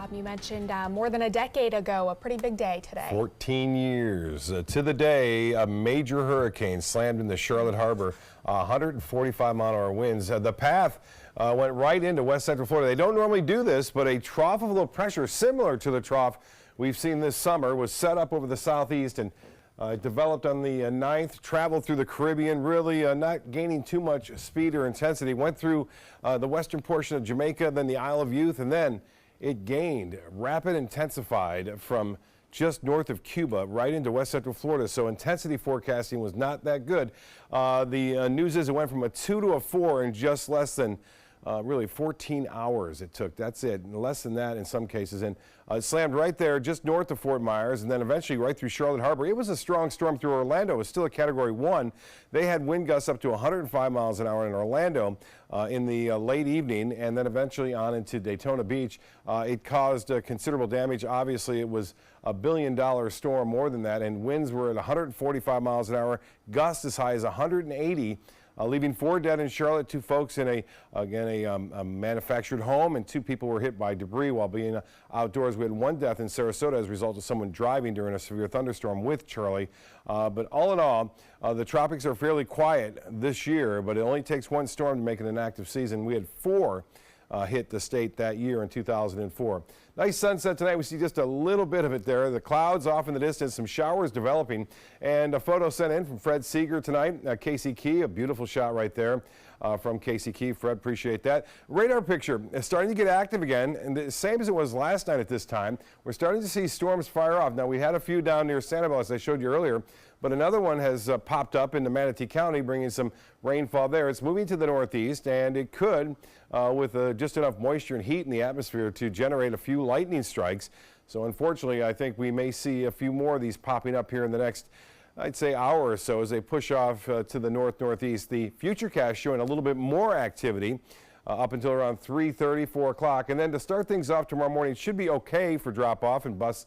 Bob, you mentioned more than a decade ago, a pretty big day today. 14 years to the day, a major hurricane slammed into Charlotte Harbor, 145-mile-an-hour winds. The path went right into west central Florida. They don't normally do this, but a trough of low pressure similar to the trough we've seen this summer was set up over the southeast and developed on the 9th, traveled through the Caribbean, really not gaining too much speed or intensity, went through the western portion of Jamaica, then the Isle of Youth, and then it gained rapid intensified from just north of Cuba right into west central Florida. So intensity forecasting was not that good. The news is it went from a 2 to a 4 in just less than really 14 hours it took. That's it, less than that in some cases. And it slammed right there just north of Fort Myers and then eventually right through Charlotte Harbor. It was a strong storm through Orlando. It was still a Category 1. They had wind gusts up to 105 miles an hour in Orlando in the late evening and then eventually on into Daytona Beach. It caused considerable damage. Obviously, it was a $1 billion storm, more than that, and winds were at 145 miles an hour, gusts as high as 180. Leaving 4 dead in Charlotte, 2 folks in a manufactured home, and 2 people were hit by debris while being outdoors. We had 1 death in Sarasota as a result of someone driving during a severe thunderstorm with Charlie. But all in all, the tropics are fairly quiet this year, but it only takes 1 storm to make it an active season. We had 4 hit the state that year in 2004. Nice sunset tonight. We see just a little bit of it there. The clouds off in the distance, some showers developing, and a photo sent in from Fred Seeger tonight. Casey Key, a beautiful shot right there from Casey Key. Fred, appreciate that. Radar picture is starting to get active again, and the same as it was last night at this time. We're starting to see storms fire off. Now, we had a few down near Sanibel, as I showed you earlier, but another one has popped up into Manatee County, bringing some rainfall there. It's moving to the northeast, and it could, with just enough moisture and heat in the atmosphere, to generate a few lightning strikes. So unfortunately, I think we may see a few more of these popping up here in the next, I'd say, hour or so as they push off to the northeast. The Futurecast showing a little bit more activity up until around 3:30, 4 o'clock. And then to start things off tomorrow morning, it should be okay for drop-off and bus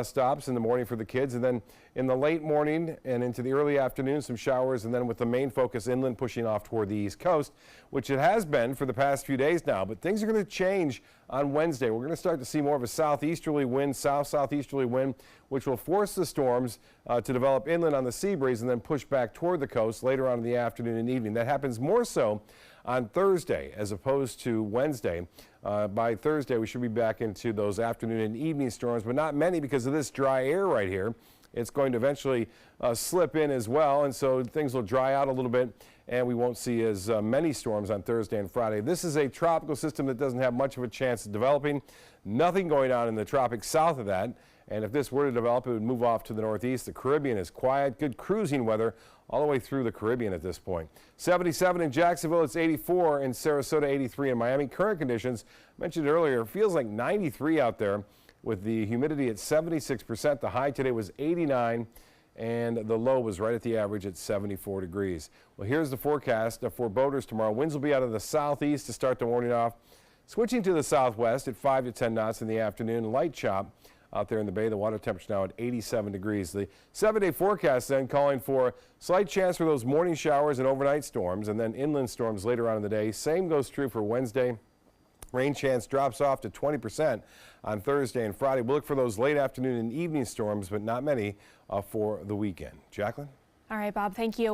stops in the morning for the kids. And then in the late morning and into the early afternoon, some showers. And then with the main focus inland pushing off toward the east coast, which it has been for the past few days now. But things are going to change on Wednesday. We're going to start to see more of a southeasterly wind, southeasterly wind, which will force the storms to develop inland on the sea breeze and then push back toward the coast later on in the afternoon and evening. That happens more so on Thursday as opposed to Wednesday. By Thursday, we should be back into those afternoon and evening storms, but not many because of this dry air right here. It's going to eventually slip in as well, and so things will dry out a little bit, and we won't see as many storms on Thursday and Friday. This is a tropical system that doesn't have much of a chance of developing. Nothing going on in the tropics south of that. And if this were to develop, it would move off to the northeast. The Caribbean is quiet, good cruising weather all the way through the Caribbean at this point. 77 in Jacksonville, it's 84 in Sarasota, 83 in Miami. Current conditions, mentioned earlier, feels like 93 out there with the humidity at 76%. The high today was 89 and the low was right at the average at 74 degrees. Well, here's the forecast for boaters tomorrow. Winds will be out of the southeast to start the morning off, switching to the southwest at 5 to 10 knots in the afternoon. Light chop out there in the bay. The water temperature now at 87 degrees. The 7-day forecast then calling for slight chance for those morning showers and overnight storms and then inland storms later on in the day. Same goes true for Wednesday. Rain chance drops off to 20% on Thursday and Friday. We'll look for those late afternoon and evening storms, but not many for the weekend. Jacqueline? All right, Bob, thank you.